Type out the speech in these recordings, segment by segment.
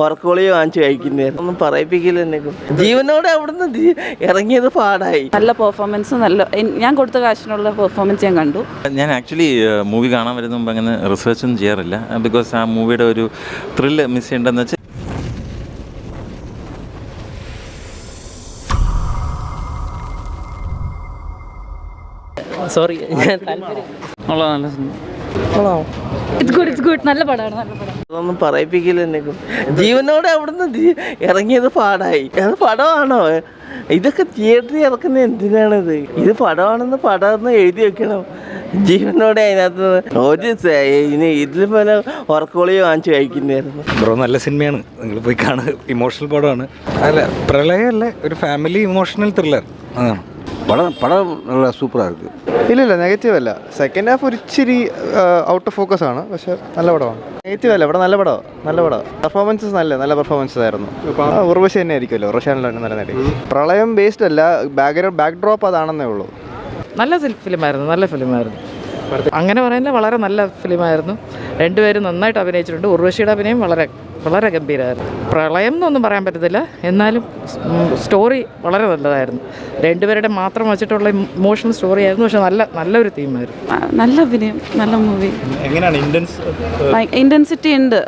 ഉറക്കോളി വാങ്ങിച്ച് കഴിക്കുന്നതായിരുന്നു. ഒന്നും പറയിപ്പിക്കില്ല എന്നെ. ജീവനോടെ അവിടുന്ന് ഇറങ്ങിയത് പാടായി. നല്ല പെർഫോമൻസ്, ഞാൻ കൊടുത്ത കാശിനുള്ള പെർഫോമൻസ് ഞാൻ കണ്ടു. ഞാൻ ആക്ച്വലി മൂവി കാണാൻ വരുന്ന മുമ്പ് അങ്ങനെ റിസർച്ചൊന്നും ചെയ്യാറില്ല. ബിക്കോസ് ആ മൂവിയുടെ ഒരു ത്രില്ല് മിസ് ചെയ്യേണ്ടതെന്ന് വെച്ചാൽ സോറി, നല്ല പടമാണ്. അതൊന്നും പറയിപ്പിക്കില്ല എന്നെ. ജീവനോടെ അവിടുന്ന് ഇറങ്ങിയത് പാടായി. അത് പടമാണോ? ഇതൊക്കെ തിയേറ്ററിൽ ഇറക്കുന്നത് എന്തിനാണിത്? ഇത് പടമാണെന്ന് പടമെന്ന് എഴുതി വെക്കണം. ജീവനോടെ അതിനകത്ത് ഇനി ഇതിൽ പോലെ ഉറക്കോളി വാങ്ങിച്ച് കഴിക്കുന്നതായിരുന്നു. ബ്രോ, നല്ല സിനിമയാണ്, നിങ്ങൾ പോയി കാണുക. ഇമോഷണൽ പടമാണ്. അല്ല, പ്രളയമല്ലേ, ഒരു ഫാമിലി ഇമോഷണൽ ത്രില്ലർ. അതാണ് പടം നല്ല സൂപ്പറാണ് இருக்குது. ഇല്ല, നെഗറ്റീവ് അല്ല. സെക്കൻഡ് ഹാഫ് ഒരു ഇച്ചിരി ഔട്ട് ഓഫ് ഫോക്കസ് ആണ്, പക്ഷെ നല്ല പടമാണ്. നെഗറ്റീവ് അല്ല, ഇവിടെ നല്ല പടം. പെർഫോമൻസസ് നല്ല പെർഫോമൻസസ് ആയിരുന്നു. ഉർവശി തന്നെ ആയിരിക്കുമല്ലോ, ഉർവശാനിലാണ് നല്ല നേടി. പ്രളയം ബേസ്ഡ് അല്ല, ബാക്ക് ഡ്രോപ്പ് അതാണെന്നേ ഉള്ളൂ. നല്ല ഫിലിമായിരുന്നു. അങ്ങനെ പറയുന്നത് വളരെ നല്ല ഫിലിമായിരുന്നു. രണ്ടുപേരും നന്നായിട്ട് അഭിനയിച്ചിട്ടുണ്ട്. ഉർവശിയുടെ അഭിനയം വളരെ ഗംഭീരമായിരുന്നു. പ്രളയം എന്നൊന്നും പറയാൻ പറ്റത്തില്ല, എന്നാലും സ്റ്റോറി വളരെ നല്ലതായിരുന്നു. രണ്ടുപേരുടെ മാത്രം വച്ചിട്ടുള്ള ഇമോഷണൽ സ്റ്റോറി ആയിരുന്നു, പക്ഷെ നല്ലൊരു തീമായിരുന്നു. നല്ല അഭിനയം, നല്ല മൂവി. എങ്ങനെയാണ് ഇൻറ്റൻസിറ്റി ഉണ്ട്.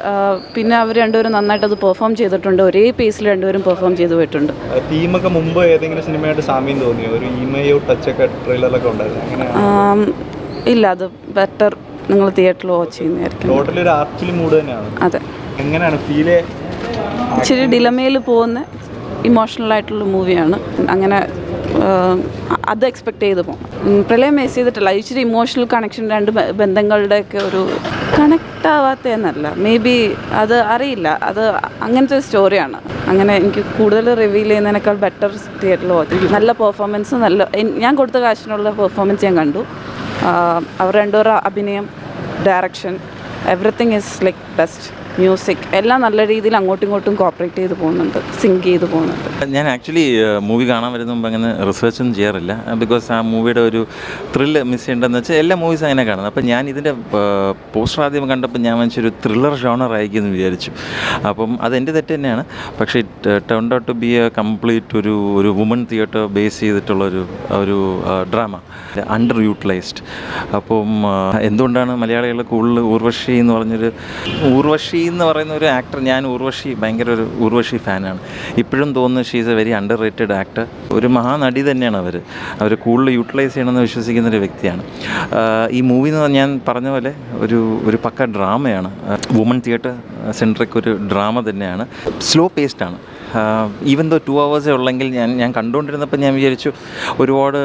പിന്നെ അവർ രണ്ടുപേരും നന്നായിട്ട് അത് പെർഫോം ചെയ്തിട്ടുണ്ട്. ഒരേ പേസിൽ രണ്ടുപേരും പെർഫോം ചെയ്ത് പോയിട്ടുണ്ട്. തീമൊക്കെ മുമ്പ് ഏതെങ്കിലും സിനിമയായിട്ട് സാമ്യം തോന്നിയോ? ഒരു ഇമയോ ടച്ചൊക്കെ ട്രെയിലറിലൊക്കെ ഉണ്ടായിരുന്നു. ഇല്ല, അത് ബെറ്റർ നിങ്ങൾ തിയേറ്ററിൽ വാച്ച് ചെയ്യുന്നതായിരിക്കും. ടോട്ടലി ഒരു ആർട്ട് ഫിലിം മൂഡ് തന്നെയാണ്. അതെ. എങ്ങനെയാണ് ഫീല്? ഇച്ചിരി ഡിലമയിൽ പോകുന്ന ഇമോഷണലായിട്ടുള്ള മൂവിയാണ്. അങ്ങനെ അത് എക്സ്പെക്റ്റ് ചെയ്ത് പോകും. പ്രളയം മിസ് ചെയ്തിട്ടില്ല. ഇച്ചിരി ഇമോഷണൽ കണക്ഷൻ, രണ്ട് ബന്ധങ്ങളുടെയൊക്കെ ഒരു കണക്റ്റ് ആവാത്തതെന്നല്ല, മേ ബി അത് അറിയില്ല, അത് അങ്ങനത്തെ ഒരു സ്റ്റോറിയാണ്. അങ്ങനെ എനിക്ക് കൂടുതൽ റിവീൽ ചെയ്യുന്നതിനേക്കാൾ ബെറ്റർ തിയേറ്ററിൽ വാച്ച്. നല്ല പെർഫോമൻസ്, ഞാൻ കൊടുത്ത കാശിനുള്ള പെർഫോമൻസ് ഞാൻ കണ്ടു. അവർ രണ്ടുപേരുടെ അഭിനയം, direction, everything is like best. Music എല്ലാം നല്ല രീതിയിൽ അങ്ങോട്ടും ഇങ്ങോട്ടും കോപ്പറേറ്റ് ചെയ്ത് പോകുന്നുണ്ട്, സിങ്ക് ചെയ്ത് പോകുന്നുണ്ട്. ഞാൻ ആക്ച്വലി മൂവി കാണാൻ വരുന്ന മുമ്പ് അങ്ങനെ റിസർച്ചൊന്നും ചെയ്യാറില്ല. ബിക്കോസ് ആ മൂവിയുടെ ഒരു ത്രില്ല് മിസ് ചെയ്യേണ്ടതെന്ന് വെച്ചാൽ എല്ലാ മൂവീസും അങ്ങനെ കാണുന്നത്. അപ്പം ഞാൻ ഇതിൻ്റെ പോസ്റ്റർ ആദ്യം കണ്ടപ്പോൾ ഞാൻ വെച്ചൊരു ത്രില്ലർ ജോണർ ആയിരിക്കും എന്ന് വിചാരിച്ചു. അപ്പം അതെൻ്റെ തെറ്റ് തന്നെയാണ്. പക്ഷേ it turned out to be a complete ഒരു വുമൺ തിയേറ്റർ ബേസ് ചെയ്തിട്ടുള്ളൊരു ഡ്രാമ, അണ്ടർ യൂട്ടിലൈസ്ഡ്. അപ്പം എന്തുകൊണ്ടാണ് മലയാളികൾ കൂടുതൽ ഊർവശി എന്ന് പറയുന്ന ഒരു ആക്ടർ, ഞാൻ ഭയങ്കര ഒരു ഊർവശി ഫാനാണ്. ഇപ്പോഴും തോന്നുന്നു she is A very under rated actor. ഒരു മഹാനടി തന്നെയാണ് അവർ കൂടുതൽ യൂട്ടിലൈസ് ചെയ്യണമെന്ന് വിശ്വസിക്കുന്നൊരു വ്യക്തിയാണ്. ഈ മൂവി എന്ന് ഞാൻ പറഞ്ഞ പോലെ ഒരു പക്ക ഡ്രാമയാണ്. വുമൺ തിയേറ്റർ സെൻട്രിക് ഒരു ഡ്രാമ തന്നെയാണ്. സ്ലോ പേസ്ഡാണ്. ഈവൻ ദോ 2 hours ഉള്ളെങ്കിൽ ഞാൻ കണ്ടുകൊണ്ടിരുന്നപ്പോൾ ഞാൻ വിചാരിച്ചു ഒരുപാട്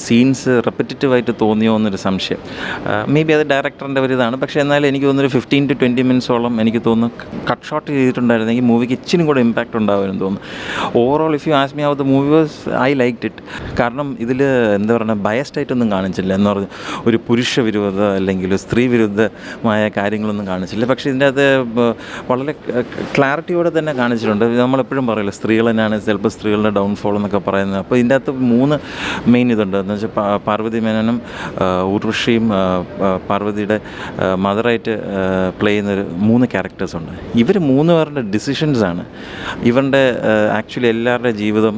സീൻസ് റെപ്പറ്റീറ്റീവായിട്ട് തോന്നിയോ എന്നൊരു സംശയം. മേ ബി അത് ഡയറക്ടറിൻ്റെ ഒരു ഇതാണ്. പക്ഷേ എന്നാലും എനിക്ക് തോന്നുന്നൊരു 15 to 20 minutes എനിക്ക് തോന്നുന്നു കട്ട് ഷോട്ട് ചെയ്തിട്ടുണ്ടായിരുന്നെങ്കിൽ മൂവിക്ക് ഇച്ചിരി കൂടെ ഇമ്പാക്റ്റ് ഉണ്ടാവുമെന്ന് തോന്നുന്നു. Overall if you ask me how the movie was, I liked it. കാരണം ഇതിൽ എന്താ പറയുക, ബയസ്ഡ് ആയിട്ടൊന്നും കാണിച്ചില്ല. എന്ന് പറഞ്ഞാൽ ഒരു പുരുഷ വിരുദ്ധ അല്ലെങ്കിൽ സ്ത്രീ വിരുദ്ധമായ കാര്യങ്ങളൊന്നും കാണിച്ചില്ല. പക്ഷേ ഇതിൻ്റെ അത് വളരെ ക്ലാരിറ്റിയോടെ തന്നെ കാണിച്ചിട്ടുണ്ട്. നമ്മളെപ്പോഴും പറയില്ല, സ്ത്രീകൾ തന്നെയാണ് ചിലപ്പോൾ സ്ത്രീകളുടെ ഡൗൺഫോൾ എന്നൊക്കെ പറയുന്നത്. അപ്പോൾ ഇതിൻ്റെ അകത്ത് 3 മെയിൻ ഇതുണ്ട്. എന്ന് വെച്ചാൽ പാർവതി മേനനും ഉർവശിയും പാർവതിയുടെ മദറായിട്ട് പ്ലേ ചെയ്യുന്നൊരു 3 ക്യാരക്ടേഴ്സുണ്ട്. ഇവർ 3 പേരുടെ ഡിസിഷൻസാണ് ഇവരുടെ ആക്ച്വലി എല്ലാവരുടെ ജീവിതം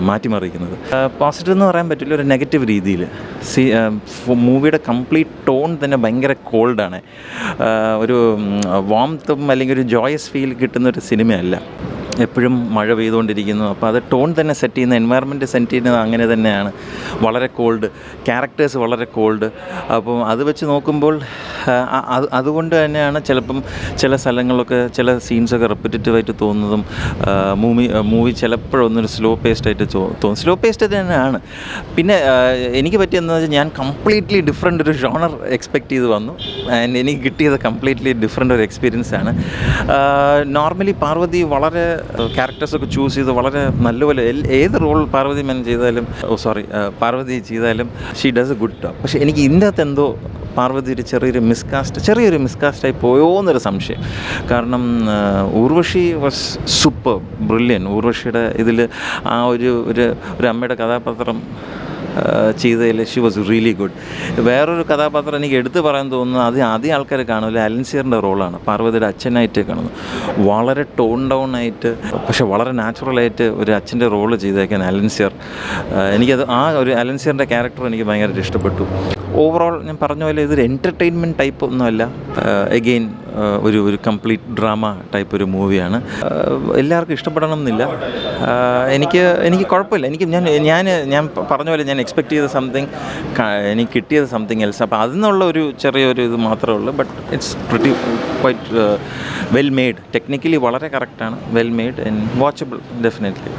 മാറ്റിമറിക്കുന്നത്. പോസിറ്റീവ് എന്ന് പറയാൻ പറ്റില്ല, ഒരു നെഗറ്റീവ് രീതിയിൽ. മൂവിയുടെ കംപ്ലീറ്റ് ടോൺ തന്നെ ഭയങ്കര കോൾഡാണ്. ഒരു വാംത്തും അല്ലെങ്കിൽ ഒരു ജോയസ് ഫീൽ കിട്ടുന്നൊരു സിനിമയല്ല. എപ്പോഴും മഴ പെയ്തുകൊണ്ടിരിക്കുന്നു. അപ്പോൾ അത് ടോൺ തന്നെ സെറ്റ് ചെയ്യുന്ന, എൻവയറമെൻറ്റ് സെറ്റ് ചെയ്യുന്നത് അങ്ങനെ തന്നെയാണ്. വളരെ കോൾഡ്, ക്യാരക്ടേഴ്സ് വളരെ കോൾഡ്. അപ്പം അത് വെച്ച് നോക്കുമ്പോൾ അതുകൊണ്ട് തന്നെയാണ് ചിലപ്പം ചില സ്ഥലങ്ങളിലൊക്കെ ചില സീൻസൊക്കെ റെപ്പിറ്റേറ്റീവായിട്ട് തോന്നുന്നതും. മൂവി ചിലപ്പോഴൊന്നൊരു സ്ലോ പേസ്ഡായിട്ട് തോന്നും. സ്ലോ പേസ്ഡ് തന്നെയാണ്. പിന്നെ എനിക്ക് പറ്റിയെന്ന് വെച്ചാൽ ഞാൻ കംപ്ലീറ്റ്ലി ഡിഫറെൻ്റ് ഒരു ജോണർ എക്സ്പെക്റ്റ് ചെയ്ത് വന്നു. ആൻഡ് എനിക്ക് കിട്ടിയത് കംപ്ലീറ്റ്ലി ഡിഫറെൻ്റ് ഒരു എക്സ്പീരിയൻസാണ്. നോർമലി പാർവതി വളരെ ക്യാരക്ടേഴ്സൊക്കെ ചൂസ് ചെയ്ത് വളരെ നല്ലപോലെ ഏത് റോൾ പാർവതി പാർവതി ചെയ്താലും she does A good job. പക്ഷേ എനിക്ക് ഇതിൻ്റെ അകത്ത് എന്തോ പാർവതി ഒരു ചെറിയൊരു മിസ്കാസ്റ്റായി പോയോ എന്നൊരു സംശയം. കാരണം ഉർവശി വാസ് സൂപ്പർ ബ്രില്യൻ. ഉർവശിയുടെ ഇതിൽ ആ ഒരു അമ്മയുടെ കഥാപാത്രം ചെയ്തതിൽ ഷി വാസ് റിയലി ഗുഡ്. വേറൊരു കഥാപാത്രം എനിക്ക് എടുത്തു പറയാൻ തോന്നുന്നു, അത് ആദ്യം ആൾക്കാർ കാണില്ല, അലൻസിയറിൻ്റെ റോളാണ്. പാർവതിയുടെ അച്ഛനായിട്ട് കാണുന്നു. വളരെ ടോൺ ഡൗൺ ആയിട്ട് പക്ഷെ വളരെ നാച്ചുറലായിട്ട് ഒരു അച്ഛൻ്റെ റോള് ചെയ്തേക്കാൻ അലൻസിയർ. എനിക്കത് ആ ഒരു അലൻസിയറിൻ്റെ ക്യാരക്ടർ എനിക്ക് ഭയങ്കരമായിട്ട് ഇഷ്ടപ്പെട്ടു. ഓവറോൾ ഞാൻ പറഞ്ഞ പോലെ ഇതൊരു എൻ്റർടൈൻമെൻറ്റ് ടൈപ്പ് ഒന്നുമല്ല. എഗെയിൻ ഒരു കംപ്ലീറ്റ് ഡ്രാമ ടൈപ്പ് ഒരു മൂവിയാണ്. എല്ലാവർക്കും ഇഷ്ടപ്പെടണം എന്നില്ല. എനിക്ക് കുഴപ്പമില്ല. ഞാൻ പറഞ്ഞ പോലെ ഞാൻ എക്സ്പെക്റ്റ് ചെയ്ത സംതിങ്, എനിക്ക് കിട്ടിയത് സംതിങ് എൽസ്. അപ്പോൾ അതിൽ നിന്നുള്ള ഒരു ചെറിയൊരു ഇത് മാത്രമേ ഉള്ളൂ. But it's pretty quite well made. Technically വളരെ കറക്റ്റാണ്, well made and watchable definitely.